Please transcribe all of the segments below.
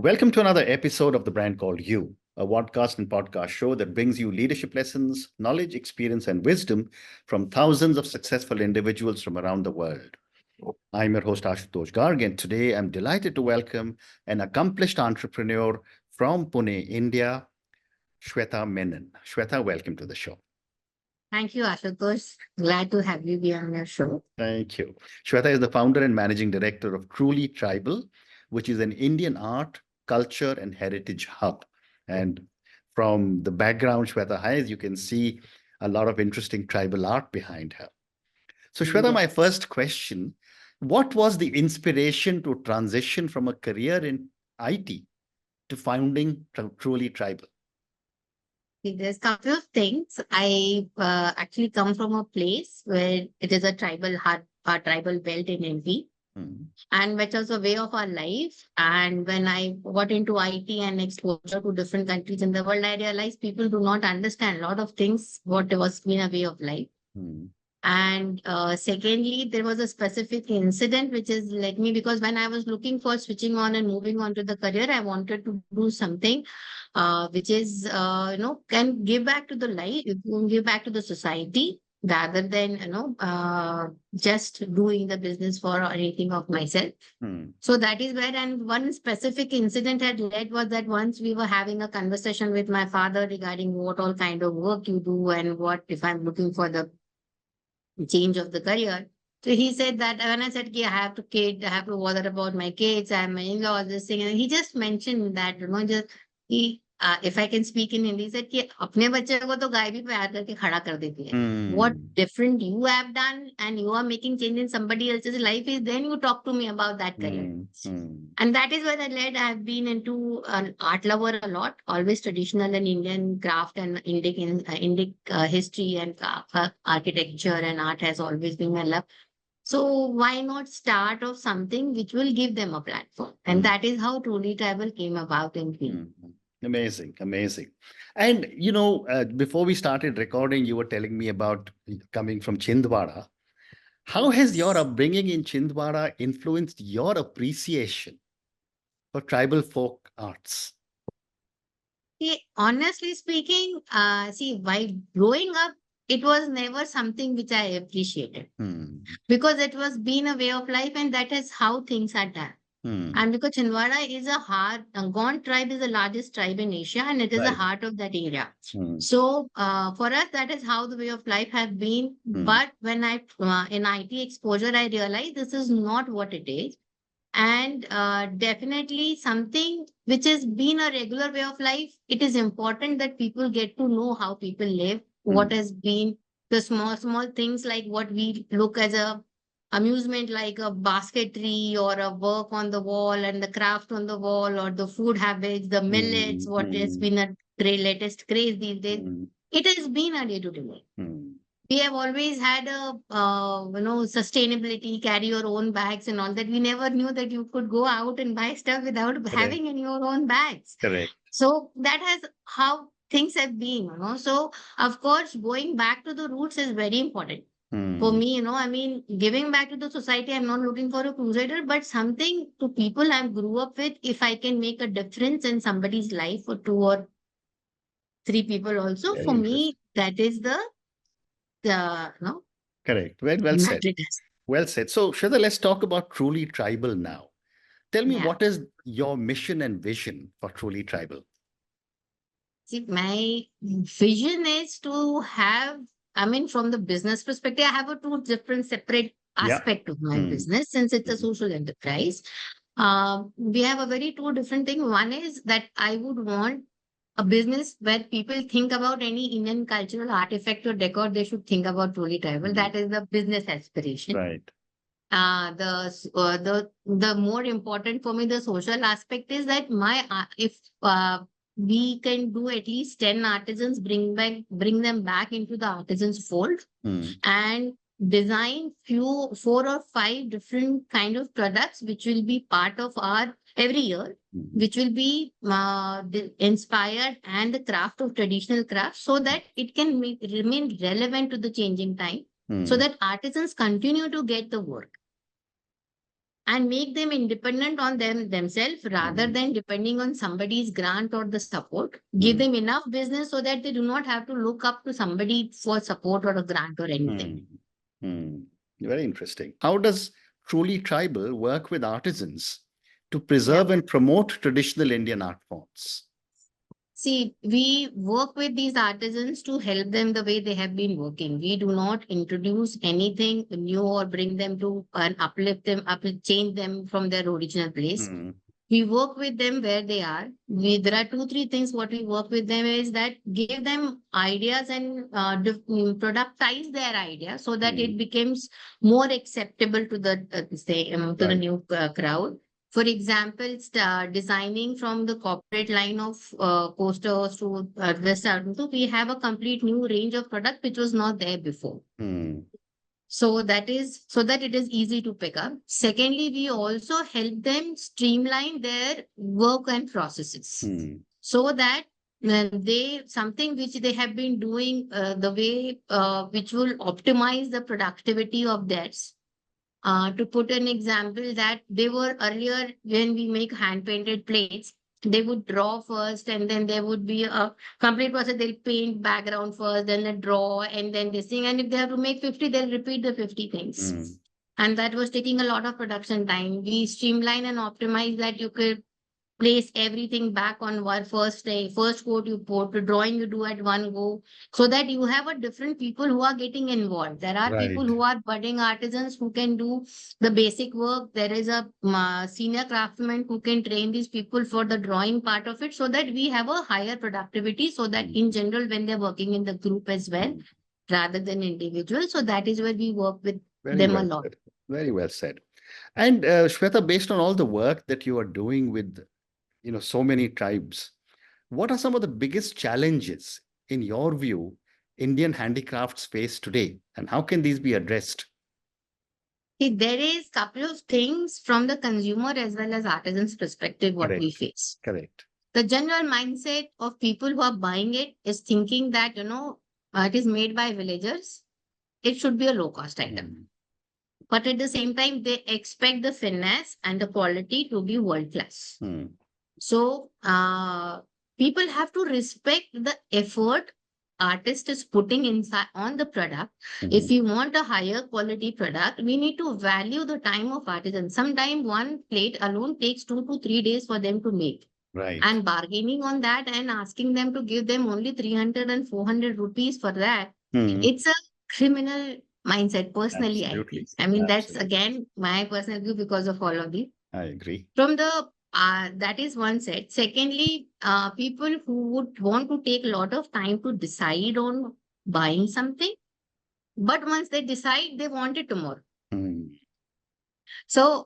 Welcome to another episode of The Brand Called You, a podcast and podcast show that brings you leadership lessons, knowledge, experience, and wisdom from thousands of successful individuals from around the world. I'm your host, Ashutosh Garg, and today I'm delighted to welcome an accomplished entrepreneur from Pune, India, Shweta Menon. Shweta, welcome to the show. Thank you, Ashutosh. Glad to have you be on your show. Thank you. Shweta is the founder and managing director of Truly Tribal, which is an Indian art, culture, and heritage hub. And from the background Shweta has, you can see a lot of interesting tribal art behind her. So, Shweta, my first question, what was the inspiration to transition from a career in IT to founding Truly Tribal? There's a couple of things. I actually come from a place where it is a tribal heart, a tribal belt in MP, and which was a way of our life. And when I got into IT and exposure to different countries in the world, I realized people do not understand a lot of things, what was been a way of life. And secondly, there was a specific incident which is like me, because when I was looking for switching on and moving on to the career, I wanted to do something which is, can give back to the life, give back to the society rather than, just doing the business for anything of myself. So that is where, and one specific incident had led was that once we were having a conversation with my father regarding what all kind of work you do and what if I'm looking for the change of the career. So he said that when I said, I have to kid, I have to bother about my kids, I have my in-laws, this thing. And he just mentioned that, if I can speak in Hindi, he said, कि अपने बच्चे को तो गाय भी प्यार करके खड़ा कर देती है. What different you have done and you are making change in somebody else's life is then you talk to me about that career. And that is where I led. I have been into an art lover a lot, always traditional and Indian craft and Indic history and architecture and art has always been my love. So why not start off something which will give them a platform? And that is how Truly Tribal came about in me. Amazing, amazing. And, before we started recording, you were telling me about coming from Chindwara. How has your upbringing in Chindwara influenced your appreciation for tribal folk arts? Honestly speaking, while growing up, it was never something which I appreciated because it was been a way of life and that is how things are done. And because Chindwara is Gond tribe is the largest tribe in Asia and it is the heart of that area. So for us, that is how the way of life has been. But when in IT exposure, I realized this is not what it is. And definitely something which has been a regular way of life, it is important that people get to know how people live, what has been the small things like what we look as a amusement like a basketry or a work on the wall and the craft on the wall or the food habits, the millets, what has been a latest craze these days. It has been a day-to-day life. We have always had a, sustainability, carry your own bags and all that. We never knew that you could go out and buy stuff without having in your own bags. Correct. So that has how things have been, So of course, going back to the roots is very important. For me, giving back to the society, I'm not looking for a crusader, but something to people I grew up with, if I can make a difference in somebody's life for 2 or 3 people also, Very for me, that is Correct. Well said. Well said. So, Shweta, let's talk about Truly Tribal now. Tell me, what is your mission and vision for Truly Tribal? See, my vision is to have, from the business perspective, I have a 2 different separate aspect of my business since it's a social enterprise. We have a very 2 different things. One is that I would want a business where people think about any Indian cultural artifact or decor, they should think about Truly Tribal. That is the business aspiration. Right. The more important for me, the social aspect is that if we can do at least 10 artisans, bring them back into the artisans fold and design 4 or 5 different kind of products which will be part of our every year, which will be inspired and the craft of traditional crafts so that it can remain relevant to the changing time, so that artisans continue to get the work. and make them independent on themselves rather than depending on somebody's grant or the support. Give them enough business so that they do not have to look up to somebody for support or a grant or anything. Very interesting. How does Truly Tribal work with artisans to preserve and promote traditional Indian art forms? See, we work with these artisans to help them the way they have been working. We do not introduce anything new or bring them to and uplift them, change them from their original place. We work with them where they are. There are 2-3 things what we work with them is that give them ideas and productize their ideas so that it becomes more acceptable to the to the new crowd. For example, designing from the corporate line of posters to this, so we have a complete new range of product which was not there before. So that it is easy to pick up. Secondly, we also help them streamline their work and processes so that something which they have been doing the way which will optimize the productivity of theirs. To put an example, that they were earlier when we make hand painted plates, they would draw first and then there would be a complete process. They'll paint background first, then they draw and then this thing. And if they have to make 50, they'll repeat the 50 things. And that was taking a lot of production time. We streamline and optimize that you could place everything back on one first day, first coat you put, the drawing you do at one go, so that you have a different people who are getting involved. There are people who are budding artisans who can do the basic work. There is a senior craftsman who can train these people for the drawing part of it so that we have a higher productivity so that in general when they're working in the group as well, rather than individual. So that is where we work with them a lot. Very well said. And Shweta, based on all the work that you are doing with so many tribes, what are some of the biggest challenges, in your view, Indian handicrafts face today, and how can these be addressed? There is a couple of things from the consumer as well as artisans' perspective what we face. Correct. The general mindset of people who are buying it is thinking that, it is made by villagers. It should be a low-cost item. But at the same time, they expect the finesse and the quality to be world-class. So people have to respect the effort artist is putting inside on the product. If you want a higher quality product, we need to value the time of artisan. Sometimes one plate alone takes 2 to 3 days for them to make. And bargaining on that and asking them to give them only 300 and 400 rupees for that, it's a criminal mindset personally. I mean, that's again my personal view because of all of these. I agree. From the that is one set. Secondly, people who would want to take a lot of time to decide on buying something, but once they decide, they want it tomorrow. So,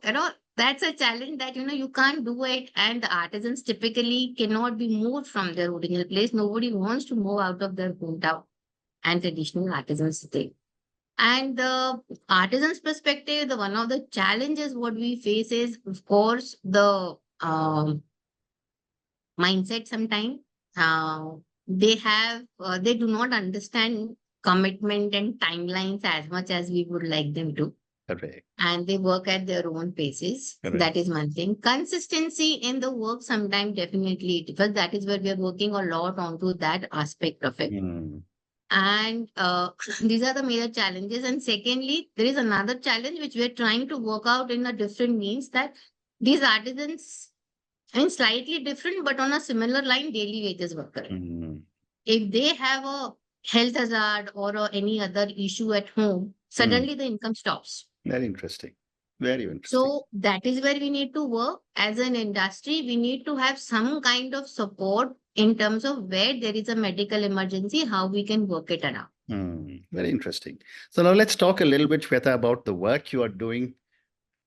that's a challenge that, you can't do it. And the artisans typically cannot be moved from their original place. Nobody wants to move out of their hometown and traditional artisans today. And the artisans' perspective, one of the challenges what we face is, of course, the mindset sometimes. They do not understand commitment and timelines as much as we would like them to. Correct. And they work at their own paces. Correct. That is one thing. Consistency in the work sometimes definitely, because that is where we are working a lot onto that aspect of it. And these are the major challenges. And secondly, there is another challenge which we are trying to work out in a different means, that these artisans, slightly different, but on a similar line, daily wages worker. If they have a health hazard or any other issue at home, suddenly the income stops. Very interesting. Very interesting. So that is where we need to work as an industry. We need to have some kind of support in terms of where there is a medical emergency, how we can work it around. Very interesting. So now let's talk a little bit, Shweta, about the work you are doing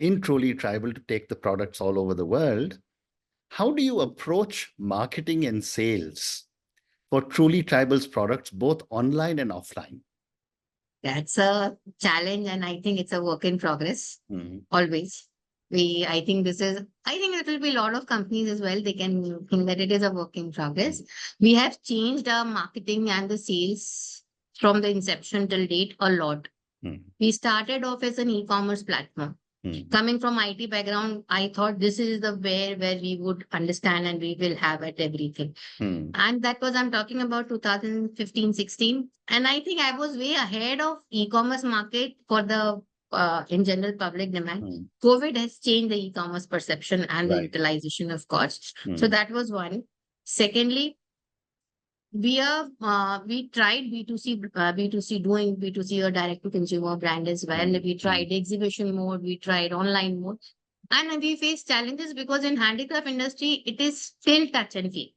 in Truly Tribal to take the products all over the world. How do you approach marketing and sales for Truly Tribal's products, both online and offline? That's a challenge, and I think it's a work in progress. Always. I think it will be a lot of companies as well. They can think that it is a work in progress. We have changed our marketing and the sales from the inception till date a lot. We started off as an e-commerce platform. Coming from IT background, I thought this is the where we would understand and we will have at everything. And that was, I'm talking about 2015, 16. And I think I was way ahead of e-commerce market for the in general public demand. COVID has changed the e-commerce perception and the utilization of costs. So that was one. Secondly, we tried B2C doing B2C or direct to consumer brand as well. We tried exhibition mode, we tried online mode, and we faced challenges because in handicraft industry it is still touch and feel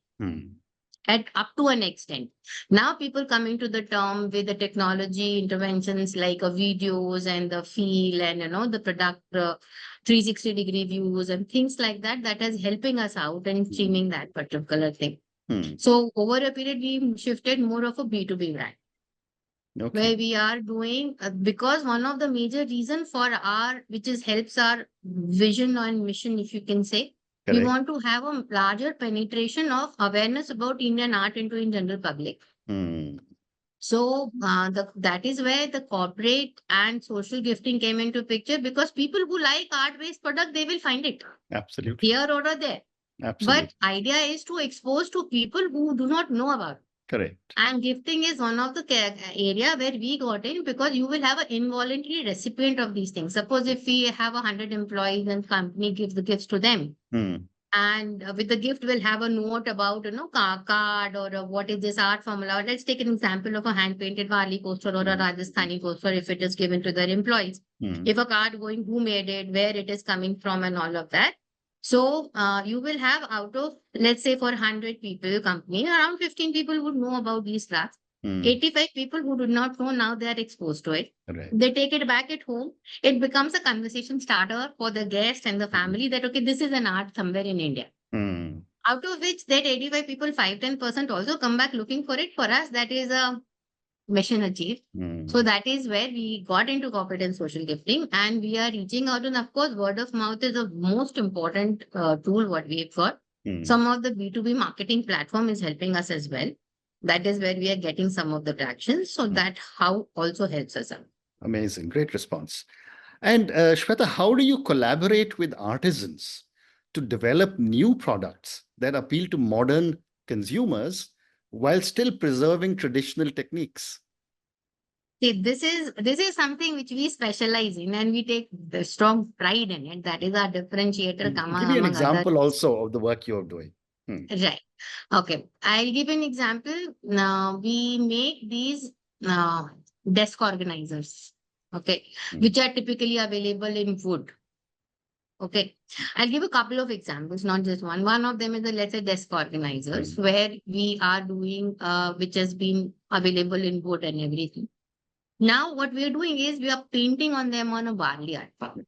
at up to an extent. Now people coming to the term with the technology interventions like videos and the feel and the product 360-degree views and things like that, that is helping us out in streaming that particular thing. So over a period, we shifted more of a B2B brand. Where we are doing, because one of the major reason for which helps our vision and mission, if you can say, we want to have a larger penetration of awareness about Indian art into in general public. So that is where the corporate and social gifting came into picture, because people who like art-based product, they will find it. Absolutely. Here or there. Absolutely. But idea is to expose to people who do not know about it. Correct. And gifting is one of the area where we got in, because you will have an involuntary recipient of these things. Suppose if we have 100 employees and company gives the gifts to them. And with the gift, we'll have a note about, card or what is this art formula. Let's take an example of a hand-painted Wali poster or a Rajasthani poster if it is given to their employees. If a card going, who made it, where it is coming from and all of that. So you will have out of, let's say for 100 people company, around 15 people would know about these crafts. 85 people who do not know, now they are exposed to it. They take it back at home. It becomes a conversation starter for the guest and the family that, okay, this is an art somewhere in India. Out of which that 85 people, 5-10% also come back looking for it. For us, that is a mission achieved. So that is where we got into corporate and social gifting, and we are reaching out. And of course, word of mouth is the most important tool what we've got. Some of the B2B marketing platform is helping us as well. That is where we are getting some of the traction. So that how also helps us out. Amazing. Great response. And Shweta, how do you collaborate with artisans to develop new products that appeal to modern consumers while still preserving traditional techniques? See, this is something which we specialize in and we take the strong pride in it. That is our differentiator. Give me an example also of the work you're doing. Right. Okay. I'll give an example. Now we make these desk organizers. Okay. Which are typically available in wood. Okay, I'll give a couple of examples, not just one. One of them is the, let's say, desk organizers, where we are doing, which has been available in wood and everything. Now, what we are doing is we are painting on them on a Varli art form.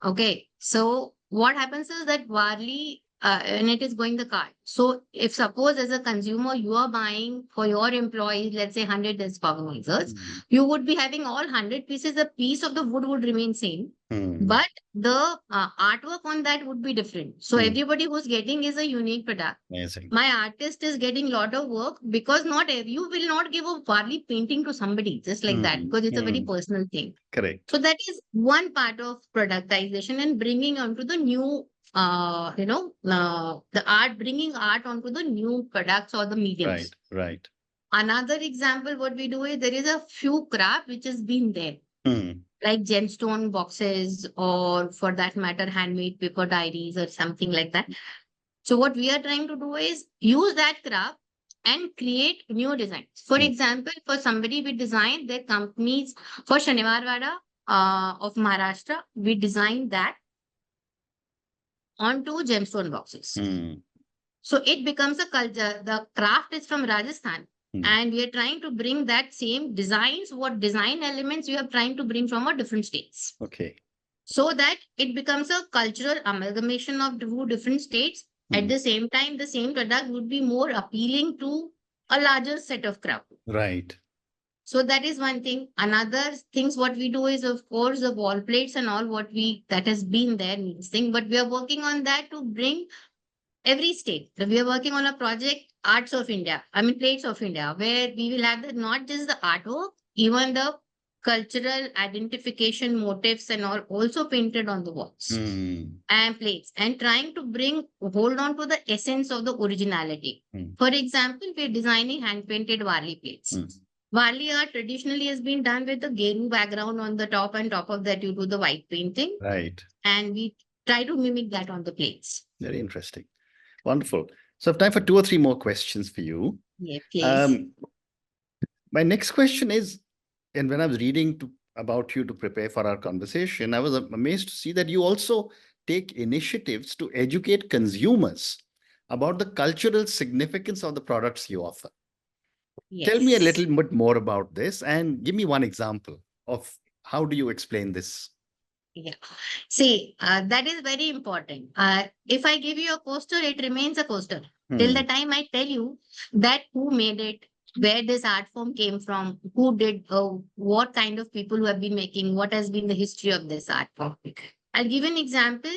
Okay. So what happens is that Varli, and it is going the card. So if suppose as a consumer, you are buying for your employees, let's say 100 desk organizers, you would be having all 100 pieces, a piece of the wood would remain same. But the artwork on that would be different. So everybody who's getting is a unique product. Amazing. My artist is getting a lot of work, because you will not give a Varli painting to somebody just like that, because it's a very personal thing. Correct. So that is one part of productization and bringing onto the new, the art, bringing art onto the new products or the mediums. Right. Another example, what we do is there is a few craft which has been there. Like gemstone boxes, or for that matter, handmade paper diaries or something like that. So what we are trying to do is use that craft and create new designs. For example, for somebody we designed their companies for Chindwara of Maharashtra, we designed that onto gemstone boxes. So it becomes a culture. The craft is from Rajasthan. And we are trying to bring that same designs, what design elements we are trying to bring from our different states. Okay. So that it becomes a cultural amalgamation of two different states. At the same time, the same product would be more appealing to a larger set of crowd. Right. So that is one thing. Another things what we do is, of course, the wall plates and all that has been there in this thing. But we are working on that to bring every state. We are working on a project, Plates of India, where we will have not just the artwork, even the cultural identification motifs and all also painted on the walls and plates, and trying to hold on to the essence of the originality. For example, we're designing hand painted Varli plates. Varli art traditionally has been done with the Geru background on the top, and top of that you do the white painting. Right. And we try to mimic that on the plates. Very interesting. Wonderful. So I have time for 2 or 3 more questions for you. Yeah, please. My next question is, and when I was reading about you to prepare for our conversation, I was amazed to see that you also take initiatives to educate consumers about the cultural significance of the products you offer. Yes. Tell me a little bit more about this and give me one example of how do you explain this? Yeah. See, that is very important. If I give you a coaster, it remains a coaster. Till the time I tell you that who made it, where this art form came from, who did, what kind of people who have been making, what has been the history of this art form. I'll give an example.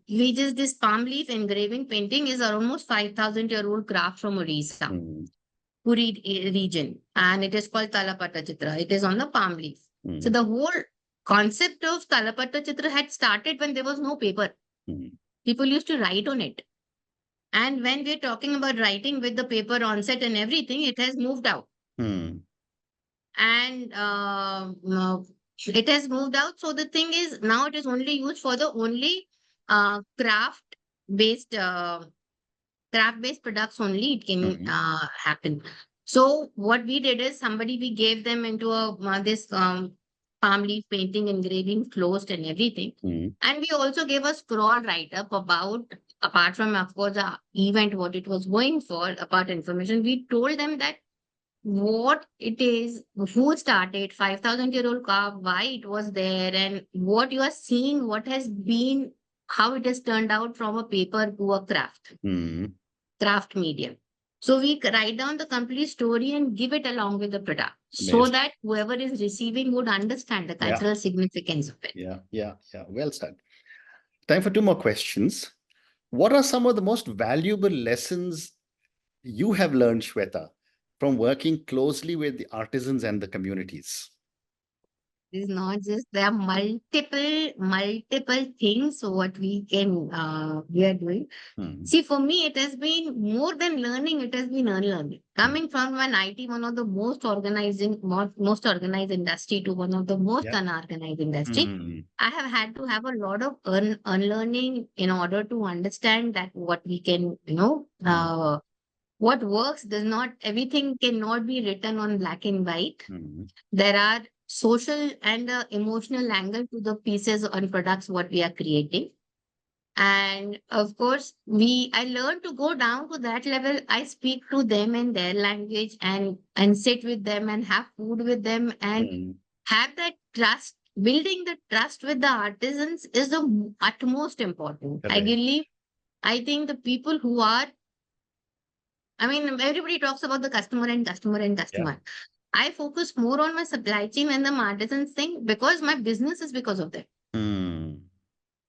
We just this palm leaf engraving painting is almost 5,000-year-old craft from Orissa, Puri region, and it is called Talapatta Chitra. It is on the palm leaf. So the whole concept of Talapatta Chitra had started when there was no paper. People used to write on it. And when we're talking about writing with the paper onset and everything, it has moved out. And it has moved out. So the thing is, now it is only used for the only craft-based products only it can happen. So what we did is we gave them into this palm leaf painting, engraving, closed and everything. And we also gave a scroll write-up about, apart from, of course, the event, what it was going for, apart information, we told them that what it is, who started, 5,000-year-old carve, why it was there, and what you are seeing, what has been, how it has turned out from a paper to a craft medium. So we write down the complete story and give it along with the product. Amazing. So that whoever is receiving would understand the cultural significance of it. Yeah. Well said. Time for 2 more questions. What are some of the most valuable lessons you have learned, Shweta, from working closely with the artisans and the communities? It's not just, there are multiple things what we are doing. See, for me, it has been more than learning, it has been unlearning. Coming from an IT, one of the most organized industry, to one of the most unorganized industry, I have had to have a lot of unlearning in order to understand that what we can, what works does not, everything cannot be written on black and white. There are social and emotional angle to the pieces and products what we are creating. And of course, I learned to go down to that level. I speak to them in their language and sit with them and have food with them and have that trust. Building the trust with the artisans is the utmost important. Correct. I think the people who are, everybody talks about the customer. I focus more on my supply chain and the artisans thing because my business is because of them.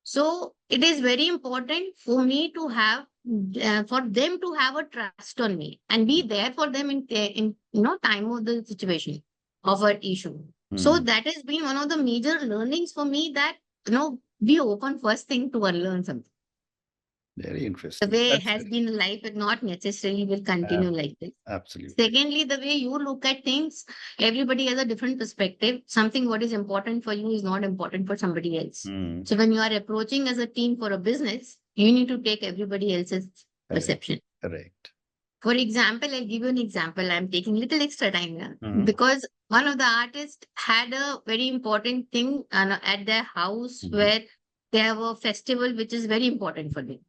So it is very important for me to have, for them to have a trust on me and be there for them in time of the situation of an issue. So that has been one of the major learnings for me, that be open first thing to unlearn something. Very interesting. The way it has been in life, it not necessarily will continue like this. Absolutely. Secondly, the way you look at things, everybody has a different perspective. Something what is important for you is not important for somebody else. So when you are approaching as a team for a business, you need to take everybody else's perception. Correct. For example, I'll give you an example. I'm taking little extra time here because one of the artists had a very important thing at their house where they have a festival which is very important for them.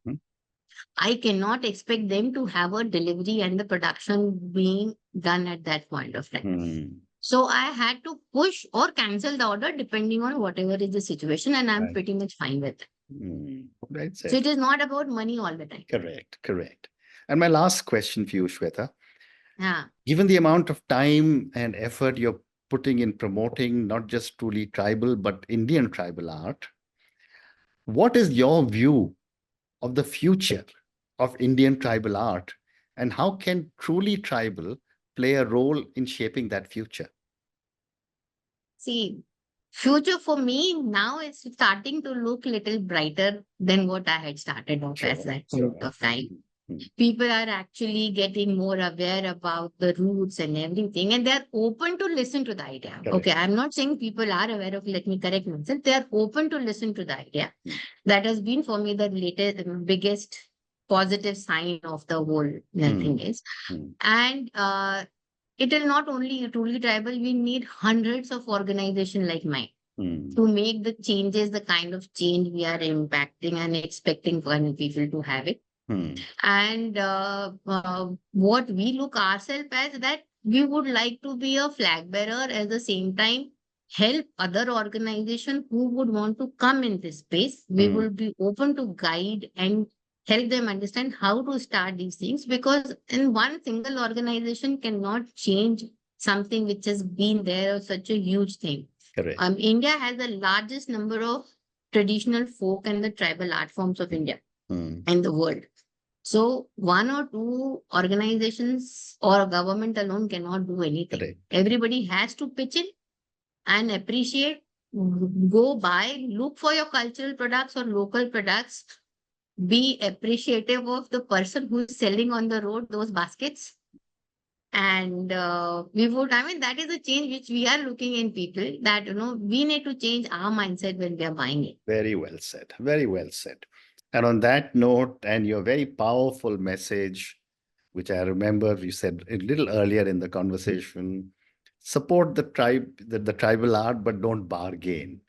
I cannot expect them to have a delivery and the production being done at that point of time. So I had to push or cancel the order depending on whatever is the situation, and I'm pretty much fine with it. Right. So it is not about money all the time. Correct. And my last question for you, Shweta. Yeah. Given the amount of time and effort you're putting in promoting not just truly tribal, but Indian tribal art, what is your view of the future of Indian tribal art, and how can truly tribal play a role in shaping that future? See, future for me now is starting to look little brighter than what I had started off as that point of time. People are actually getting more aware about the roots and everything, and they're open to listen to the idea. Correct. Okay, I'm not saying people are aware of, let me correct myself. They are open to listen to the idea. That has been for me the latest, biggest positive sign of the whole thing is. And it will not only truly tribal, we need hundreds of organizations like mine to make the changes, the kind of change we are impacting and expecting for people to have it. And what we look ourselves as that we would like to be a flag bearer at the same time, help other organizations who would want to come in this space. We will be open to guide and help them understand how to start these things, because in one single organization cannot change something which has been there or such a huge thing. Correct. India has the largest number of traditional folk and the tribal art forms of India in the world. So one or two organizations or government alone cannot do anything. Correct. Everybody has to pitch in and appreciate, go buy, look for your cultural products or local products, be appreciative of the person who is selling on the road those baskets. And that is a change which we are looking in people, that, we need to change our mindset when we are buying it. Very well said. Very well said. And on that note, and your very powerful message, which I remember you said a little earlier in the conversation, support the tribal art, but don't bargain.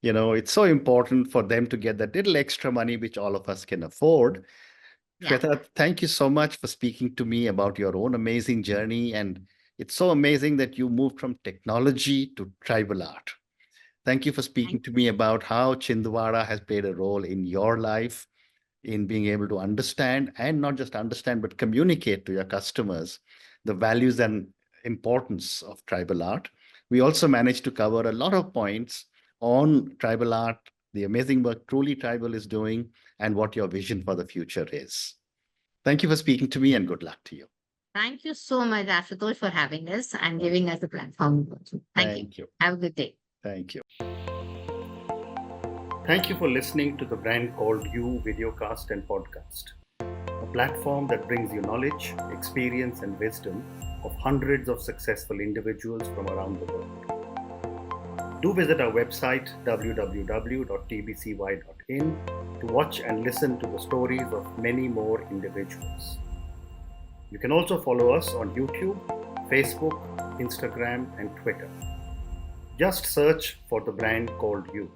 It's so important for them to get that little extra money, which all of us can afford. Yeah. Shweta, thank you so much for speaking to me about your own amazing journey. And it's so amazing that you moved from technology to tribal art. Thank you for speaking to me about how Chindwara has played a role in your life, in being able to understand, and not just understand, but communicate to your customers the values and importance of tribal art. We also managed to cover a lot of points on tribal art, the amazing work Truly Tribal is doing, and what your vision for the future is. Thank you for speaking to me, and good luck to you. Thank you so much, Ashutosh, for having us and giving us the platform. Thank you. Have a good day. Thank you. Thank you for listening to the Brand Called You videocast and podcast, a platform that brings you knowledge, experience, and wisdom of hundreds of successful individuals from around the world. Do visit our website www.tbcy.in to watch and listen to the stories of many more individuals. You can also follow us on YouTube, Facebook, Instagram, and Twitter. Just search for the Brand Called You.